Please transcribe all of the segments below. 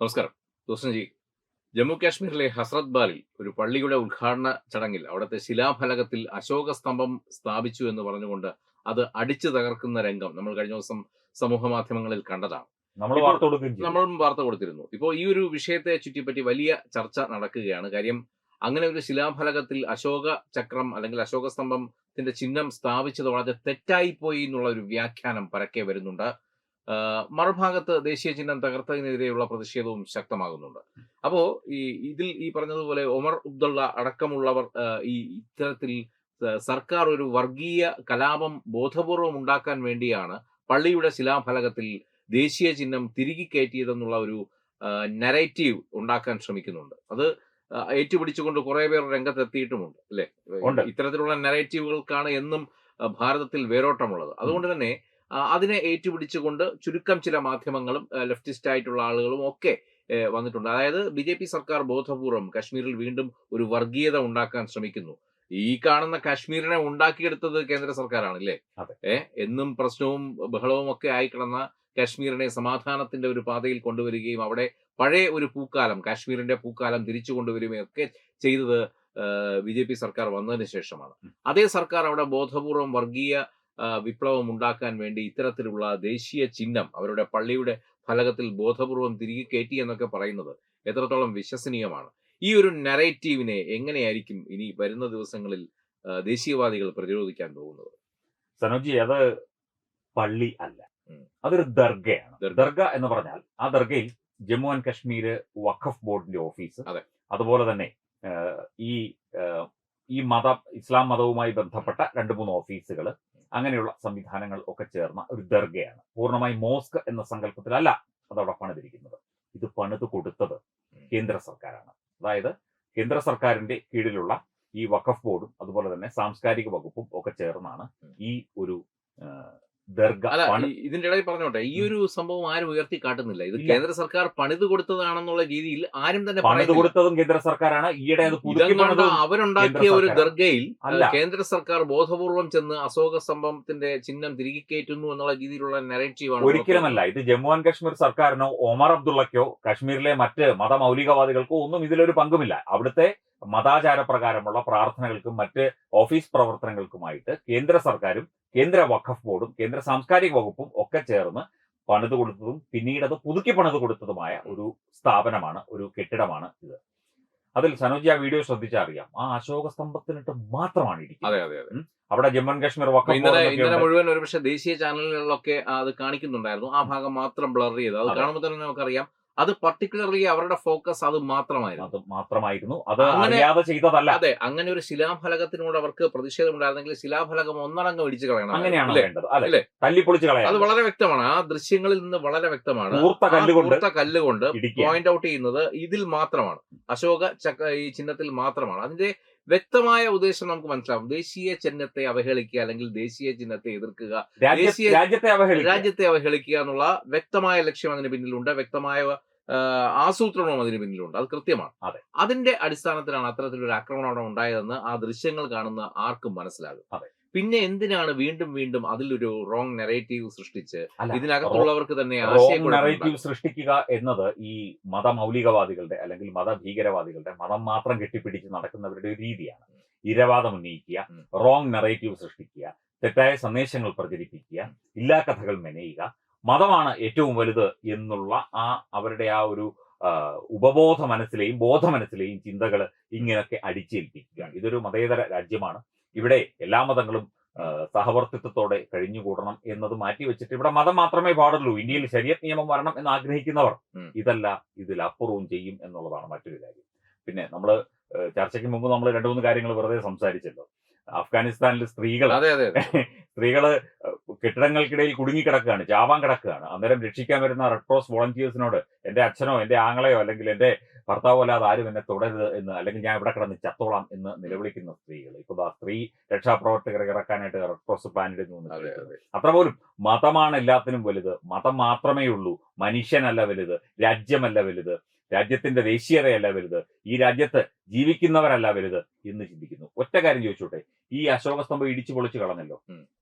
നമസ്കാരം. റോഷൻജി, ജമ്മു കാശ്മീരിലെ ഹസ്രത് ബാലിൽ ഒരു പള്ളിയുടെ ഉദ്ഘാടന ചടങ്ങിൽ അവിടുത്തെ ശിലാഫലകത്തിൽ അശോക സ്തംഭം സ്ഥാപിച്ചു എന്ന് പറഞ്ഞുകൊണ്ട് അത് അടിച്ചു തകർക്കുന്ന രംഗം നമ്മൾ കഴിഞ്ഞ ദിവസം സമൂഹ മാധ്യമങ്ങളിൽ കണ്ടതാണ്. നമ്മൾ ഇപ്പോൾ വാർത്ത കൊടുക്കുകയും ചെയ്തു. നമ്മളും വാർത്ത കൊടുത്തിരുന്നു. ഇപ്പോൾ ഈ ഒരു വിഷയത്തെ ചുറ്റിപ്പറ്റി വലിയ ചർച്ച നടക്കുകയാണ്. കാര്യം, അങ്ങനെ ഒരു ശിലാഫലകത്തിൽ അശോക ചക്രം അല്ലെങ്കിൽ അശോക സ്തംഭത്തിന്റെ ചിഹ്നം സ്ഥാപിച്ചത് വളരെ തെറ്റായിപ്പോയി എന്നുള്ള ഒരു വ്യാഖ്യാനം പരക്കെ വരുന്നുണ്ട്. മറുഭാഗത്ത് ദേശീയ ചിഹ്നം തകർത്തതിനെതിരെയുള്ള പ്രതിഷേധവും ശക്തമാകുന്നുണ്ട്. അപ്പോ ഈ പറഞ്ഞതുപോലെ ഒമർ അബ്ദുള്ള അടക്കമുള്ളവർ ഇത്തരത്തിൽ സർക്കാർ ഒരു വർഗീയ കലാപം ബോധപൂർവം ഉണ്ടാക്കാൻ വേണ്ടിയാണ് പള്ളിയുടെ ശിലാഫലകത്തിൽ ദേശീയ ചിഹ്നം തിരികെ കയറ്റിയതെന്നുള്ള ഒരു നരേറ്റീവ് ഉണ്ടാക്കാൻ ശ്രമിക്കുന്നുണ്ട്. അത് ഏറ്റുപിടിച്ചുകൊണ്ട് കുറെ പേർ രംഗത്തെത്തിയിട്ടുമുണ്ട്, അല്ലെ? ഉണ്ട്. ഇത്തരത്തിലുള്ള നരേറ്റീവുകൾക്കാണ് എന്നും ഭാരതത്തിൽ വേരോട്ടമുള്ളത്. അതുകൊണ്ട് തന്നെ അതിനെ ഏറ്റുപിടിച്ചുകൊണ്ട് ചുരുക്കം ചില മാധ്യമങ്ങളും ലെഫ്റ്റിസ്റ്റ് ആയിട്ടുള്ള ആളുകളും ഒക്കെ വന്നിട്ടുണ്ട്. അതായത് ബി.ജെ.പി. സർക്കാർ ബോധപൂർവം കശ്മീരിൽ വീണ്ടും ഒരു വർഗീയത ഉണ്ടാക്കാൻ ശ്രമിക്കുന്നു. ഈ കാണുന്ന കാശ്മീരിനെ ഉണ്ടാക്കിയെടുത്തത് കേന്ദ്ര സർക്കാരാണ്, അല്ലേ? അതെ. എന്നും പ്രശ്നവും ബഹളവും ഒക്കെ ആയി കിടന്ന കാശ്മീരിനെ സമാധാനത്തിന്റെ ഒരു പാതയിൽ കൊണ്ടുവരികയും അവിടെ പഴയ ഒരു പൂക്കാലം, കാശ്മീരിന്റെ പൂക്കാലം തിരിച്ചു കൊണ്ടുവരികയും ഒക്കെ ചെയ്തത് ബി.ജെ.പി. സർക്കാർ വന്നതിന് ശേഷമാണ്. അതേ സർക്കാർ അവിടെ ബോധപൂർവം വർഗീയ വിപ്ലവം ഉണ്ടാക്കാൻ വേണ്ടി ഇത്തരത്തിലുള്ള ദേശീയ ചിഹ്നം അവരുടെ പള്ളിയുടെ ഫലകത്തിൽ ബോധപൂർവം തിരികെ കയറ്റി എന്നൊക്കെ പറയുന്നത് എത്രത്തോളം വിശ്വസനീയമാണ്? ഈ ഒരു നരേറ്റീവിനെ എങ്ങനെയായിരിക്കും ഇനി വരുന്ന ദിവസങ്ങളിൽ ദേശീയവാദികൾ പ്രതിരോധിക്കാൻ പോകുന്നത്? സനോജി, അത് പള്ളി അല്ല, അതൊരു ദർഗയാണ്. ദർഗ എന്ന് പറഞ്ഞാൽ ആ ദർഗയിൽ ജമ്മു ആൻഡ് കശ്മീർ വഖഫ് ബോർഡിന്റെ ഓഫീസ്, അതുപോലെ തന്നെ ഈ ഈ ഇസ്ലാം മതവുമായി ബന്ധപ്പെട്ട 2-3 ഓഫീസുകൾ, അങ്ങനെയുള്ള സംവിധാനങ്ങൾ ഒക്കെ ചേർന്ന ഒരു ദർഗയാണ്. പൂർണ്ണമായി മോസ്ക് എന്ന സങ്കല്പത്തിലല്ല അതവിടെ പണിതിരിക്കുന്നത്. ഇത് പണിത് കൊടുത്തത് കേന്ദ്ര സർക്കാരാണ്. അതായത് കേന്ദ്ര സർക്കാരിന്റെ കീഴിലുള്ള ഈ വഖഫ് ബോർഡും അതുപോലെ തന്നെ സാംസ്കാരിക വകുപ്പും ഒക്കെ ചേർന്നാണ് ഈ ഒരു ദർഗ. ഇതിന്റെ ഇടയിൽ പറഞ്ഞോട്ടെ, ഈ ഒരു സംഭവം ആരും ഉയർത്തി കാട്ടുന്നില്ല. ഇത് കേന്ദ്ര സർക്കാർ പണിത് കൊടുത്തതാണെന്നുള്ള രീതിയിൽ ആരും തന്നെ പണിത് കൊടുത്തതും കേന്ദ്ര സർക്കാരാണ്. ഈയിടെ അത് അവരുണ്ടാക്കിയ ഒരു ദർഗയിൽ കേന്ദ്ര സർക്കാർ ബോധപൂർവം ചെന്ന് അശോക സ്തംഭത്തിന്റെ ചിഹ്നം തിരികെ കയറ്റുന്നു എന്നുള്ള രീതിയിലുള്ള നരേറ്റീവാണ്. ഒരിക്കലുമല്ല. ഇത് ജമ്മു ആൻഡ് കശ്മീർ സർക്കാരിനോ ഒമർ അബ്ദുള്ളക്കോ കശ്മീരിലെ മറ്റ് മതമൗലികവാദികൾക്കോ ഒന്നും ഇതിലൊരു പങ്കുമില്ല. അവിടുത്തെ മതാചാര പ്രകാരമുള്ള പ്രാർത്ഥനകൾക്കും മറ്റ് ഓഫീസ് പ്രവർത്തനങ്ങൾക്കുമായിട്ട് കേന്ദ്ര സർക്കാരും കേന്ദ്ര വഖഫ് ബോർഡും കേന്ദ്ര സാംസ്കാരിക വകുപ്പും ഒക്കെ ചേർന്ന് പണിത് കൊടുത്തതും പിന്നീട് അത് പുതുക്കി പണിത് കൊടുത്തതുമായ ഒരു സ്ഥാപനമാണ്, ഒരു കെട്ടിടമാണ് ഇത്. അതിൽ സനോജി ആ വീഡിയോ ശ്രദ്ധിച്ചറിയാം, ആ അശോക സ്തംഭത്തിനിട്ട് മാത്രമാണ് ഇരിക്കുന്നത്. അവിടെ ജമ്മു ആൻഡ് കാശ്മീർ വഖഫ് ഇന്നലെ മുഴുവൻ ഒരുപക്ഷെ ദേശീയ ചാനലുകളിലൊക്കെ അത് കാണിക്കുന്നുണ്ടായിരുന്നു. ആ ഭാഗം മാത്രം ബ്ലർ ചെയ്ത് അത് കാണുമ്പോൾ തന്നെ നമുക്കറിയാം അത് പർട്ടിക്കുലർലി അവരുടെ ഫോക്കസ് അത് മാത്രമായിരുന്നു. അത് അറിയാതെ ചെയ്തതല്ല. അതെ, അങ്ങനെ ഒരു ശിലാഫലകത്തിനോട് അവർക്ക് പ്രതിഷേധം ഉണ്ടായിരുന്നെങ്കിൽ ശിലാഫലകം ഒന്നടങ്കം ഇടിച്ചു കളയണം. അങ്ങനെയാണ് വേണ്ടത്, അല്ലേ? തല്ലിപ്പൊളിച്ച് കളയാം. അത് വളരെ വ്യക്തമാണ്. ആ ദൃശ്യങ്ങളിൽ നിന്ന് വളരെ വ്യക്തമാണ്. കൂർത്ത കല്ലുകൊണ്ട് പോയിന്റ് ഔട്ട് ചെയ്യുന്നത് ഇതിൽ മാത്രമാണ്, അശോക ഈ ചിഹ്നത്തിൽ മാത്രമാണ്. അതിന്റെ വ്യക്തമായ ഉദ്ദേശം നമുക്ക് മനസ്സിലാവും. ദേശീയ ചിഹ്നത്തെ അവഹേളിക്കുക അല്ലെങ്കിൽ ദേശീയ ചിഹ്നത്തെ എതിർക്കുക, രാജ്യത്തെ അവഹേളിക്കുക എന്നുള്ള വ്യക്തമായ ലക്ഷ്യം അതിന് പിന്നിലുണ്ട്, വ്യക്തമായ ആസൂത്രണവും അതിന് പിന്നിലുണ്ട്. അത് കൃത്യമാണ്. അതിന്റെ അടിസ്ഥാനത്തിലാണ് അത്തരത്തിലൊരു ആക്രമണം അവിടെ ഉണ്ടായതെന്ന് ആ ദൃശ്യങ്ങൾ കാണുന്ന ആർക്കും മനസ്സിലാകും. പിന്നെ എന്തിനാണ് വീണ്ടും വീണ്ടും അതിലൊരു റോങ് നെറേറ്റീവ് സൃഷ്ടിച്ച് ഇതിനകത്തുള്ളവർക്ക് തന്നെ നെറേറ്റീവ് സൃഷ്ടിക്കുക എന്നത് ഈ മതമൗലികവാദികളുടെ അല്ലെങ്കിൽ മതഭീകരവാദികളുടെ മതം മാത്രം കെട്ടിപ്പിടിച്ച് നടക്കുന്നവരുടെ ഒരു രീതിയാണ്. ഇരവാദം ഉന്നയിക്കുക, റോങ് നെറേറ്റീവ് സൃഷ്ടിക്കുക, തെറ്റായ സന്ദേശങ്ങൾ പ്രചരിപ്പിക്കുക, ഇല്ലാ കഥകൾ മെനയുക, മതമാണ് ഏറ്റവും വലുത് എന്നുള്ള അവരുടെ ആ ഒരു ഉപബോധ മനസ്സിലെയും ബോധ മനസ്സിലെയും ചിന്തകൾ ഇങ്ങനെയൊക്കെ അടിച്ചേൽപ്പിക്കുക. ഇതൊരു മതേതര രാജ്യമാണ്. ഇവിടെ എല്ലാ മതങ്ങളും സഹവർത്തിത്വത്തോടെ കഴിഞ്ഞുകൂടണം എന്നത് മാറ്റിവെച്ചിട്ട് ഇവിടെ മതം മാത്രമേ പാടുള്ളൂ, ഇന്ത്യയിൽ ശരീഅത്ത് നിയമം വരണം എന്ന് ആഗ്രഹിക്കുന്നവർ ഇതല്ല, ഇതിലപ്പുറവും ചെയ്യും എന്നുള്ളതാണ് മറ്റൊരു കാര്യം. പിന്നെ നമ്മൾ ചർച്ചയ്ക്ക് മുമ്പ് നമ്മൾ 2-3 കാര്യങ്ങൾ വെറുതെ സംസാരിച്ചല്ലോ. അഫ്ഗാനിസ്ഥാനിൽ സ്ത്രീകള് കെട്ടിടങ്ങൾക്കിടയിൽ കുടുങ്ങിക്കിടക്കുകയാണ്, ചാവാൻ കിടക്കുകയാണ്. അന്നേരം രക്ഷിക്കാൻ വരുന്ന റെഡ് ക്രോസ് വോളണ്ടിയേഴ്സിനോട് എന്റെ അച്ഛനോ എന്റെ ആങ്ങളെയോ അല്ലെങ്കിൽ എന്റെ ഭർത്താവോ അല്ലാതെ ആരും എന്നെ തുടരുത് എന്ന്, അല്ലെങ്കിൽ ഞാൻ ഇവിടെ കിടന്ന് ചത്തോളാം എന്ന് നിലവിളിക്കുന്ന സ്ത്രീകൾ. ഇപ്പൊ സ്ത്രീ രക്ഷാപ്രവർത്തകരെ ഇറക്കാനായിട്ട് റെഡ് ക്രോസ് പ്ലാൻ ഇടുന്നു. അത്ര പോലും മതമാണ് എല്ലാത്തിനും വലുത്, മതം മാത്രമേ ഉള്ളൂ, മനുഷ്യനല്ല വലുത്, രാജ്യമല്ല വലുത്, രാജ്യത്തിന്റെ ദേശീയതയല്ല വലുത്, ഈ രാജ്യത്ത് ജീവിക്കുന്നവരല്ല വലുത് എന്ന് ചിന്തിക്കുന്നു. ഒറ്റ കാര്യം ചോദിച്ചോട്ടെ, ഈ അശോക സ്തംഭം ഇടിച്ചു പൊളിച്ചു കളഞ്ഞല്ലോ,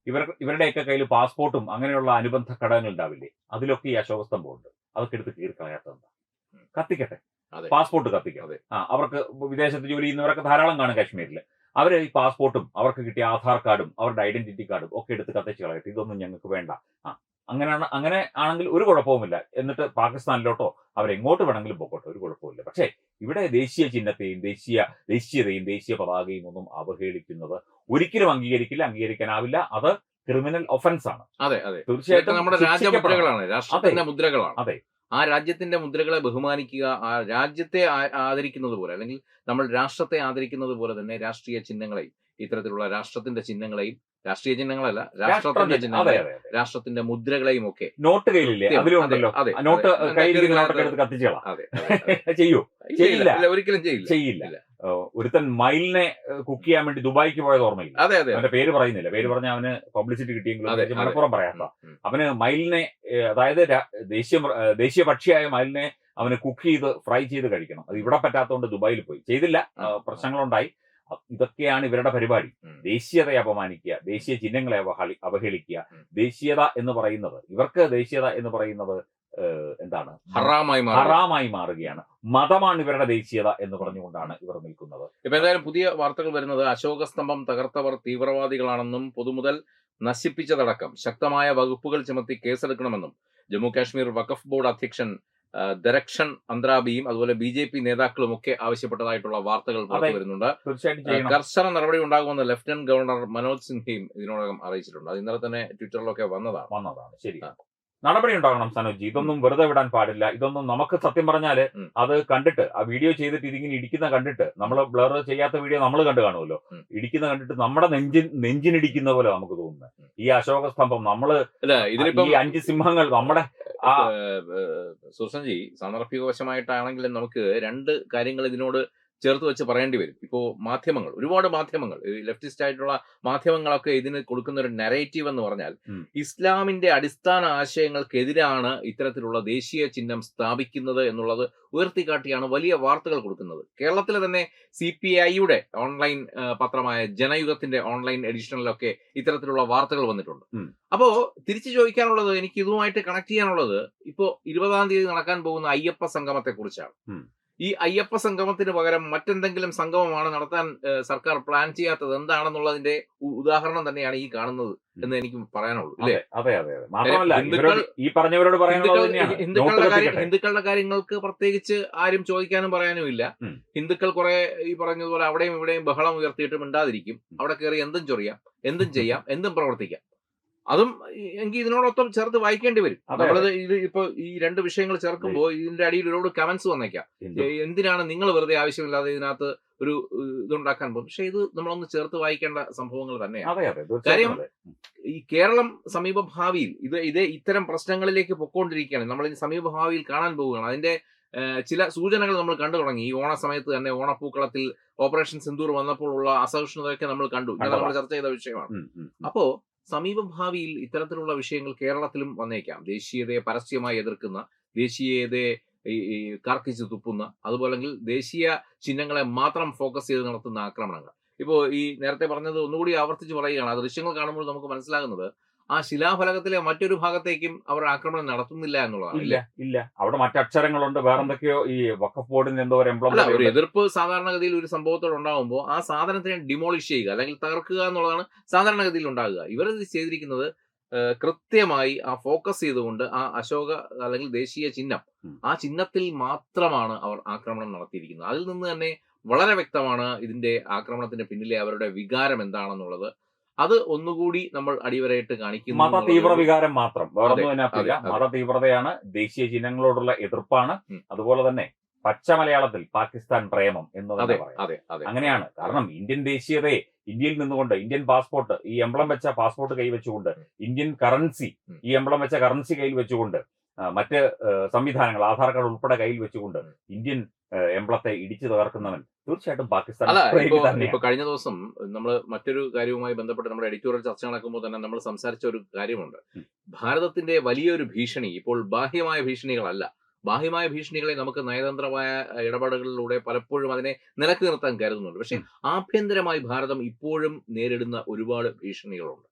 ഇവരുടെയൊക്കെ കയ്യിൽ പാസ്പോർട്ടും അങ്ങനെയുള്ള അനുബന്ധ ഘടകങ്ങൾ ഉണ്ടാവില്ലേ? അതിലൊക്കെ ഈ അശോക സ്തംഭം ഉണ്ട്. അതൊക്കെ എടുത്ത് കീറിക്കളയാത്തതെന്താ? കത്തിക്കട്ടെ, അതെ. പാസ്പോർട്ട് കത്തിക്കാം. അതെ. അവർക്ക് വിദേശത്ത് ജോലി ചെയ്യുന്നവരൊക്കെ ധാരാളം കാണും കാശ്മീരിൽ. അവർ ഈ പാസ്പോർട്ടും അവർക്ക് കിട്ടിയ ആധാർ കാർഡും അവരുടെ ഐഡന്റിറ്റി കാർഡും ഒക്കെ എടുത്ത് കത്തിച്ച് കളയട്ടെ. ഇതൊന്നും ഞങ്ങൾക്ക് വേണ്ട. അങ്ങനെ ആണെങ്കിൽ ഒരു കുഴപ്പവുമില്ല. എന്നിട്ട് പാകിസ്ഥാനിലോട്ടോ അവരെങ്ങോട്ട് വേണമെങ്കിലും പോകട്ടെ, ഒരു കുഴപ്പമില്ല. പക്ഷേ ഇവിടെ ദേശീയ ചിഹ്നത്തെയും ദേശീയതയും ദേശീയ പതാകയും ഒന്നും അവഹേളിക്കുന്നത് ഒരിക്കലും അംഗീകരിക്കാനാവില്ല. അത് ക്രിമിനൽ ഒഫൻസ് ആണ്. അതെ, അതെ. തീർച്ചയായിട്ടും നമ്മുടെ രാജ്യമുദ്രകളാണ്, രാഷ്ട്രത്തിന്റെ മുദ്രകളാണ്. അതെ. ആ രാജ്യത്തിന്റെ മുദ്രകളെ ബഹുമാനിക്കുക, ആ രാജ്യത്തെ ആദരിക്കുന്നത് പോലെ, അല്ലെങ്കിൽ നമ്മൾ രാഷ്ട്രത്തെ ആദരിക്കുന്നത് പോലെ തന്നെ രാഷ്ട്രീയ ചിഹ്നങ്ങളെയും, ഇത്തരത്തിലുള്ള രാഷ്ട്രത്തിന്റെ ചിഹ്നങ്ങളെയും, രാഷ്ട്രീയ ചിഹ്നങ്ങളല്ല, രാഷ്ട്രത്തിന്റെ ചിഹ്നങ്ങളെയും, രാഷ്ട്രത്തിന്റെ മുദ്രകളെയും ഒക്കെ. നോട്ട് കയ്യിലില്ലേ? അതിലുണ്ടല്ലോ. നോട്ട് കയ്യിലിരിക്കുന്ന നോട്ടൊക്കെ എടുത്ത് കത്തിച്ചോളാം. ചെയ്യൂ? ചെയ്യില്ല, ഒരിക്കലും ചെയ്യില്ല. ഒരുത്തൻ മൈലിനെ കുക്ക് ചെയ്യാൻ വേണ്ടി ദുബായിക്ക് പോയത് ഓർമ്മയില്ല. അവന്റെ പേര് പറയുന്നില്ല. പേര് പറഞ്ഞ അവന് പബ്ലിസിറ്റി കിട്ടിയെങ്കിലും മലപ്പുറം പറയാത്ത അവന് മൈലിനെ, അതായത് ദേശീയ പക്ഷിയായ മൈലിനെ അവന് കുക്ക് ചെയ്ത് ഫ്രൈ ചെയ്ത് കഴിക്കണം. അത് ഇവിടെ പറ്റാത്തതുകൊണ്ട് ദുബായിൽ പോയി. ചെയ്തില്ല, പ്രശ്നങ്ങളുണ്ടായി. ഇതൊക്കെയാണ് ഇവരുടെ പരിപാടി. ദേശീയതയെ അപമാനിക്കുക, ദേശീയ ചിഹ്നങ്ങളെ അവഹേളിക്കുക. ദേശീയത എന്ന് പറയുന്നത്, ഇവർക്ക് ദേശീയത എന്ന് പറയുന്നത് എന്താണ്? ഹറാമായി മാറുകയാണ്. മതമാണ് ഇവരുടെ ദേശീയത എന്ന് പറഞ്ഞുകൊണ്ടാണ് ഇവർ നിൽക്കുന്നത്. ഇപ്പൊ എന്തായാലും പുതിയ വാർത്തകൾ വരുന്നത്, അശോക സ്തംഭം തകർത്തവർ തീവ്രവാദികളാണെന്നും പൊതുമുതൽ നശിപ്പിച്ചതടക്കം ശക്തമായ വകുപ്പുകൾ ചുമത്തി കേസെടുക്കണമെന്നും ജമ്മു കാശ്മീർ വഖഫ് ബോർഡ് അധ്യക്ഷൻ ദരക്ഷൻ അന്ത്രാബിയും അതുപോലെ BJP നേതാക്കളും ഒക്കെ ആവശ്യപ്പെട്ടതായിട്ടുള്ള വാർത്തകൾ പുറത്തു വരുന്നുണ്ട്. കർശന നടപടി ഉണ്ടാകുമെന്ന് ലഫ്റ്റനന്റ് ഗവർണർ മനോജ് സിൻഹയും ഇതിനോടകം അറിയിച്ചിട്ടുണ്ട്. അത് ഇന്നലെ തന്നെ ട്വിറ്ററിലൊക്കെ വന്നതാണ്. ശരി, നടപടി ഉണ്ടാകണം സനോജ്. ഇതൊന്നും വെറുതെ വിടാൻ പാടില്ല. ഇതൊന്നും നമുക്ക് സത്യം പറഞ്ഞാല് അത് കണ്ടിട്ട്, ആ വീഡിയോ ചെയ്തിട്ട് ഇതിങ്ങനെ ഇടിക്കുന്ന കണ്ടിട്ട്, നമ്മൾ ബ്ലർ ചെയ്യാത്ത വീഡിയോ നമ്മൾ കണ്ടു കാണുമല്ലോ, ഇടിക്കുന്ന കണ്ടിട്ട് നമ്മുടെ നെഞ്ചിനിടിക്കുന്ന പോലെ നമുക്ക് തോന്നുന്നത്. ഈ അശോക സ്തംഭം നമ്മള് ഈ 5 സിംഹങ്ങൾ നമ്മുടെ സുസഞ്ജി, സാന്ദർഭികവശമായിട്ടാണെങ്കിലും നമുക്ക് 2 കാര്യങ്ങൾ ഇതിനോട് ചേർത്ത് വെച്ച് പറയേണ്ടി വരും. ഇപ്പോൾ മാധ്യമങ്ങൾ, ഒരുപാട് മാധ്യമങ്ങൾ, ലെഫ്റ്റിസ്റ്റ് ആയിട്ടുള്ള മാധ്യമങ്ങളൊക്കെ ഇതിന് കൊടുക്കുന്ന ഒരു നരേറ്റീവ് എന്ന് പറഞ്ഞാൽ, ഇസ്ലാമിന്റെ അടിസ്ഥാന ആശയങ്ങൾക്കെതിരാണ് ഇത്തരത്തിലുള്ള ദേശീയ ചിഹ്നം സ്ഥാപിക്കുന്നത് എന്നുള്ളത് ഉയർത്തിക്കാട്ടിയാണ് വലിയ വാർത്തകൾ കൊടുക്കുന്നത്. കേരളത്തിലെ തന്നെ CPIയുടെ ഓൺലൈൻ പത്രമായ ജനയുഗത്തിന്റെ ഓൺലൈൻ എഡിഷനിലൊക്കെ ഇത്തരത്തിലുള്ള വാർത്തകൾ വന്നിട്ടുണ്ട്. അപ്പോ തിരിച്ചു ചോദിക്കാനുള്ളത്, എനിക്ക് ഇതുമായിട്ട് കണക്ട് ചെയ്യാനുള്ളത്, ഇപ്പോ 20-ാം തീയതി നടക്കാൻ പോകുന്ന അയ്യപ്പ സംഗമത്തെ കുറിച്ചാണ്. ഈ അയ്യപ്പ സംഗമത്തിന് പകരം മറ്റെന്തെങ്കിലും സംഗമമാണ് നടത്താൻ സർക്കാർ പ്ലാൻ ചെയ്യാത്തത് എന്താണെന്നുള്ളതിന്റെ ഉദാഹരണം തന്നെയാണ് ഈ കാണുന്നത് എന്ന് എനിക്ക് പറയാനുള്ളൂ. ഹിന്ദുക്കളുടെ കാര്യങ്ങൾക്ക് പ്രത്യേകിച്ച് ആരും ചോദിക്കാനും പറയാനും ഇല്ല. ഹിന്ദുക്കൾ കുറെ ഈ പറഞ്ഞതുപോലെ അവിടെയും ഇവിടെയും ബഹളം ഉയർത്തിയിട്ട് മിണ്ടാതിരിക്കും. അവിടെ കയറി എന്തും ചൊറിയാം, എന്തും ചെയ്യാം, എന്തും പ്രവർത്തിക്കാം. അതും എനിക്ക് ഇതിനോടൊപ്പം ചേർത്ത് വായിക്കേണ്ടി വരും. നമ്മളത് ഇപ്പൊ ഈ 2 വിഷയങ്ങൾ ചേർക്കുമ്പോൾ ഇതിന്റെ അടിയിൽ ഒരുപാട് കമന്റ്സ് വന്നേക്കാം. എന്തിനാണ് നിങ്ങൾ വെറുതെ ആവശ്യമില്ലാതെ ഇതിനകത്ത് ഒരു ഇതുണ്ടാക്കാൻ പോകും? പക്ഷെ ഇത് നമ്മളൊന്ന് ചേർത്ത് വായിക്കേണ്ട സംഭവങ്ങൾ തന്നെയാണ്. കാര്യം ഈ കേരളം സമീപഭാവിയിൽ ഇത്തരം പ്രശ്നങ്ങളിലേക്ക് പൊക്കോണ്ടിരിക്കുകയാണ്. നമ്മൾ സമീപഭാവിയിൽ കാണാൻ പോവുകയാണ്. അതിന്റെ ചില സൂചനകൾ നമ്മൾ കണ്ടു തുടങ്ങി. ഈ ഓണ സമയത്ത് തന്നെ ഓണപ്പൂക്കളത്തിൽ ഓപ്പറേഷൻ സിന്ദൂർ വന്നപ്പോൾ ഉള്ള അസഹിഷ്ണുതയൊക്കെ നമ്മൾ കണ്ടു. നമ്മൾ ചർച്ച ചെയ്ത വിഷയമാണ്. അപ്പോ സമീപഭാവിയിൽ ഇത്തരത്തിലുള്ള വിഷയങ്ങൾ കേരളത്തിലും വന്നേക്കാം. ദേശീയതയെ പരസ്യമായി എതിർക്കുന്ന, ദേശീയതയെ കാർക്കിച്ച് തുപ്പുന്ന, അതുപോലെ ദേശീയ ചിഹ്നങ്ങളെ മാത്രം ഫോക്കസ് ചെയ്ത് നടത്തുന്ന ആക്രമണങ്ങൾ. ഇപ്പോൾ ഈ നേരത്തെ പറഞ്ഞത് ഒന്നുകൂടി ആവർത്തിച്ച് പറയുകയാണ്. ആ ദൃശ്യങ്ങൾ കാണുമ്പോൾ നമുക്ക് മനസ്സിലാകുന്നത്, ആ ശിലാഫലകത്തിലെ മറ്റൊരു ഭാഗത്തേക്കും അവർ ആക്രമണം നടത്തുന്നില്ല എന്നുള്ളതാണ്. ഇല്ല, അവിടെ മറ്റക്ഷരങ്ങളുണ്ട്, വേറെന്തൊക്കെയോ. ഈ വഖഫ് ബോർഡിന് എന്തോ ഒരു എതിർപ്പ് സാധാരണഗതിയിൽ ഒരു സംഭവത്തോട് ഉണ്ടാകുമ്പോൾ ആ സാധനത്തിനെ ഡിമോളിഷ് ചെയ്യുക, അല്ലെങ്കിൽ തകർക്കുക എന്നുള്ളതാണ് സാധാരണഗതിയിൽ ഉണ്ടാകുക. ഇവരത് ചെയ്തിരിക്കുന്നത് കൃത്യമായി ആ ഫോക്കസ് ചെയ്തുകൊണ്ട് ആ അശോക അല്ലെങ്കിൽ ദേശീയ ചിഹ്നം, ആ ചിഹ്നത്തിൽ മാത്രമാണ് അവർ ആക്രമണം നടത്തിയിരിക്കുന്നത്. അതിൽ നിന്ന് തന്നെ വളരെ വ്യക്തമാണ് ഇതിന്റെ ആക്രമണത്തിന്റെ പിന്നിലെ അവരുടെ വികാരം എന്താണെന്നുള്ളത്. അത് ഒന്നുകൂടി നമ്മൾ അടിവരയിട്ട് കാണിക്കുന്നു. മത തീവ്ര വികാരം മാത്രം, വേറൊന്നും അതിനകത്തില്ല. മത തീവ്രതയാണ്, ദേശീയ ചിഹ്നങ്ങളോടുള്ള എതിർപ്പാണ്. അതുപോലെ തന്നെ പച്ച മലയാളത്തിൽ പാകിസ്ഥാൻ പ്രേമം എന്ന് തന്നെ പറയാം. അങ്ങനെയാണ്. കാരണം ഇന്ത്യൻ ദേശീയതയെ ഇന്ത്യയിൽ നിന്നുകൊണ്ട്, ഇന്ത്യൻ പാസ്പോർട്ട്, ഈ എംബ്ലം വെച്ച പാസ്പോർട്ട് കൈവച്ചുകൊണ്ട്, ഇന്ത്യൻ കറൻസി, ഈ എംബ്ലം വെച്ച കറൻസി കയ്യിൽ വെച്ചുകൊണ്ട്, മറ്റ് സംവിധാനങ്ങൾ ആധാർ കാർഡ് ഉൾപ്പെടെ കയ്യിൽ വെച്ചുകൊണ്ട് ഇന്ത്യൻ എംബ്ലത്തെ ഇടിച്ചു തകർക്കുന്നവൻ തീർച്ചയായിട്ടും പാകിസ്ഥാൻ. ഇപ്പൊ കഴിഞ്ഞ ദിവസം നമ്മൾ മറ്റൊരു കാര്യവുമായി ബന്ധപ്പെട്ട് നമ്മുടെ എഡിറ്റോറിയൽ ചർച്ച നടക്കുമ്പോൾ തന്നെ നമ്മൾ സംസാരിച്ച ഒരു കാര്യമുണ്ട്. ഭാരതത്തിന്റെ വലിയൊരു ഭീഷണി ഇപ്പോൾ ബാഹ്യമായ ഭീഷണികളല്ല. ബാഹ്യമായ ഭീഷണികളെ നമുക്ക് നയതന്ത്രമായ ഇടപെടലുകളിലൂടെ പലപ്പോഴും അതിനെ നിലക്ക് നിർത്താൻ കരുതുന്നുണ്ട്. പക്ഷെ ആഭ്യന്തരമായി ഭാരതം ഇപ്പോഴും നേരിടുന്ന ഒരുപാട് ഭീഷണികളുണ്ട്.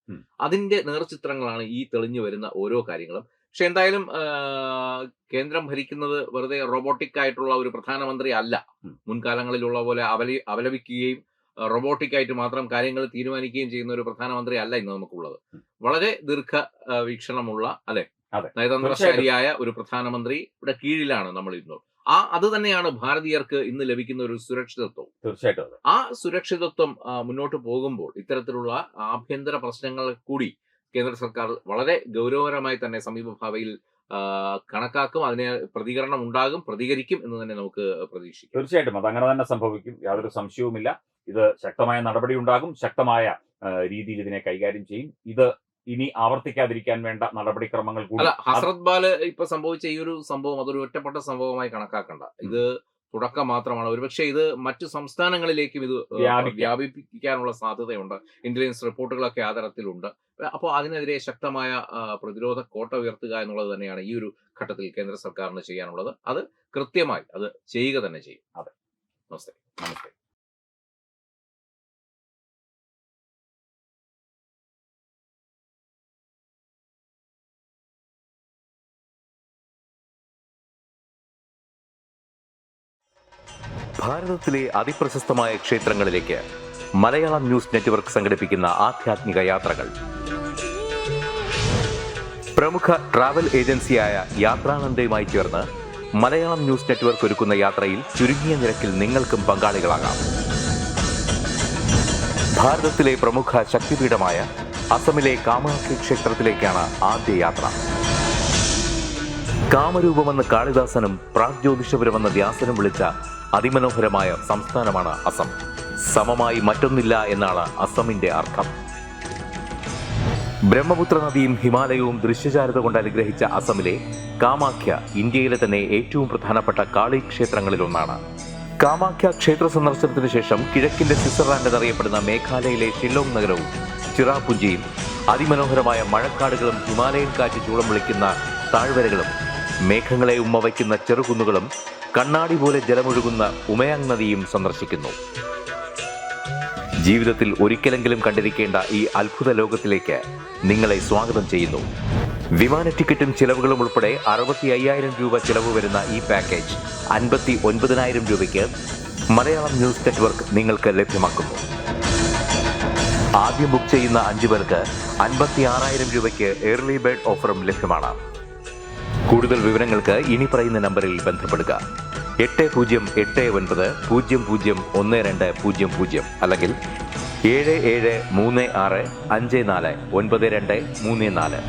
അതിന്റെ നേർചിത്രങ്ങളാണ് ഈ തെളിഞ്ഞു വരുന്ന ഓരോ കാര്യങ്ങളും. പക്ഷെ എന്തായാലും കേന്ദ്രം ഭരിക്കുന്നത് വെറുതെ റോബോട്ടിക് ആയിട്ടുള്ള ഒരു പ്രധാനമന്ത്രി അല്ല. മുൻകാലങ്ങളിലുള്ള പോലെ അപലപിക്കുകയും റോബോട്ടിക് ആയിട്ട് മാത്രം കാര്യങ്ങൾ തീരുമാനിക്കുകയും ചെയ്യുന്ന ഒരു പ്രധാനമന്ത്രി അല്ല ഇന്ന് നമുക്കുള്ളത്. വളരെ ദീർഘ വീക്ഷണമുള്ള നയതന്ത്രശാലിയായ ഒരു പ്രധാനമന്ത്രിയുടെ കീഴിലാണ് നമ്മൾ ഇന്ന്. അത് തന്നെയാണ് ഭാരതീയർക്ക് ഇന്ന് ലഭിക്കുന്ന ഒരു സുരക്ഷിതത്വം. തീർച്ചയായിട്ടും ആ സുരക്ഷിതത്വം മുന്നോട്ട് പോകുമ്പോൾ ഇത്തരത്തിലുള്ള ആഭ്യന്തര പ്രശ്നങ്ങൾ കൂടി കേന്ദ്ര സർക്കാർ വളരെ ഗൗരവകരമായി തന്നെ സമീപഭാവിയിൽ കണക്കാക്കും. അതിന് പ്രതികരണം ഉണ്ടാകും, പ്രതികരിക്കും എന്ന് തന്നെ നമുക്ക് പ്രതീക്ഷിക്കാം. തീർച്ചയായിട്ടും അത് അങ്ങനെ തന്നെ സംഭവിക്കും, യാതൊരു സംശയവുമില്ല. ഇത് ശക്തമായ നടപടി ഉണ്ടാകും, ശക്തമായ രീതിയിൽ ഇതിനെ കൈകാര്യം ചെയ്യും. ഇത് ഇനി ആവർത്തിക്കാതിരിക്കാൻ വേണ്ട നടപടിക്രമങ്ങൾ കൂടി. ഹസ്രത് ബാല് ഇപ്പൊ സംഭവിച്ച ഈ ഒരു സംഭവം അതൊരു ഒറ്റപ്പെട്ട സംഭവമായി കണക്കാക്കണ്ട. ഇത് തുടക്കം മാത്രമാണ്. ഒരുപക്ഷെ ഇത് മറ്റു സംസ്ഥാനങ്ങളിലേക്കും ഇത് വ്യാപിപ്പിക്കാനുള്ള സാധ്യതയുണ്ട്. ഇന്റലിജൻസ് റിപ്പോർട്ടുകളൊക്കെ ആ തരത്തിലുണ്ട്. അപ്പോൾ അതിനെതിരെ ശക്തമായ പ്രതിരോധ കോട്ട ഉയർത്തുക എന്നുള്ളത് തന്നെയാണ് ഈ ഒരു ഘട്ടത്തിൽ കേന്ദ്ര സർക്കാരിന് ചെയ്യാനുള്ളത്. അത് കൃത്യമായി അത് ചെയ്യുക തന്നെ ചെയ്യും. അതെ. നമസ്തേ. നമസ്തേ. ഭാരതത്തിലെ അതിപ്രശസ്തമായ ക്ഷേത്രങ്ങളിലേക്ക് മലയാളം ന്യൂസ് നെറ്റ്വർക്ക് സംഘടിപ്പിക്കുന്ന ആധ്യാത്മിക യാത്രകൾ. പ്രമുഖ ട്രാവൽ ഏജൻസിയായ യാത്രാനന്ദയുമായി ചേർന്ന് മലയാളം ന്യൂസ് നെറ്റ്വർക്ക് ഒരുക്കുന്ന യാത്രയിൽ ചുരുങ്ങിയ നിരക്കിൽ നിങ്ങൾക്കും പങ്കാളികളാകാം. ഭാരതത്തിലെ പ്രമുഖ ശക്തിപീഠമായ അസമിലെ കാമാഖ്യ ക്ഷേത്രത്തിലേക്കാണ് ആദ്യ യാത്ര. കാമരൂപമെന്ന് കാളിദാസനും പ്രാഗ്ജ്യോതിഷപുരമെന്ന് വ്യാസനും വിളിച്ച അതിമനോഹരമായ സംസ്ഥാനമാണ് അസം. സമമായി മറ്റൊന്നില്ല എന്നാണ് അസമിന്റെ അർത്ഥം. ബ്രഹ്മപുത്ര നദിയും ഹിമാലയവും ദൃശ്യചാരുത കൊണ്ട് അനുഗ്രഹിച്ച അസമിലെ കാമാഖ്യ ഇന്ത്യയിലെ തന്നെ ഏറ്റവും പ്രധാനപ്പെട്ട കാളി ക്ഷേത്രങ്ങളിലൊന്നാണ്. കാമാഖ്യ ക്ഷേത്ര സന്ദർശനത്തിന് ശേഷം കിഴക്കിന്റെ സ്വിറ്റ്സർലാൻഡ് എന്നറിയപ്പെടുന്ന മേഘാലയയിലെ ഷില്ലോങ് നഗരവും ചിറാപുഞ്ചിയും അതിമനോഹരമായ മഴക്കാടുകളും ഹിമാലയൻ കാറ്റ് ചൂളം വിളിക്കുന്ന താഴ്വരകളും മേഘങ്ങളെ ഉമ്മവയ്ക്കുന്ന ചെറുകുന്നുകളും കണ്ണാടി പോലെ ജലമൊഴുകുന്ന ഉമയാങ് നദിയും സന്ദർശിക്കുന്നു. ജീവിതത്തിൽ ഒരിക്കലെങ്കിലും കണ്ടിരിക്കേണ്ട ഈ അത്ഭുത ലോകത്തിലേക്ക് നിങ്ങളെ സ്വാഗതം ചെയ്യുന്നു. വിമാന ടിക്കറ്റും ചിലവുകളും ഉൾപ്പെടെ 65,000 രൂപ ചിലവ് വരുന്ന ഈ പാക്കേജ് 59,000 രൂപയ്ക്ക് മലയാളം ന്യൂസ് നെറ്റ്വർക്ക് നിങ്ങൾക്ക് ലഭ്യമാക്കുന്നു. ആദ്യം ബുക്ക് ചെയ്യുന്ന 5 പേർക്ക് 56,000 രൂപയ്ക്ക് ഏർലി ബേർഡ് ഓഫറും ലഭ്യമാണ്. കൂടുതൽ വിവരങ്ങൾക്ക് ഇനി പറയുന്ന നമ്പറിൽ ബന്ധപ്പെടുക. 8089001200 അല്ലെങ്കിൽ 7736549234.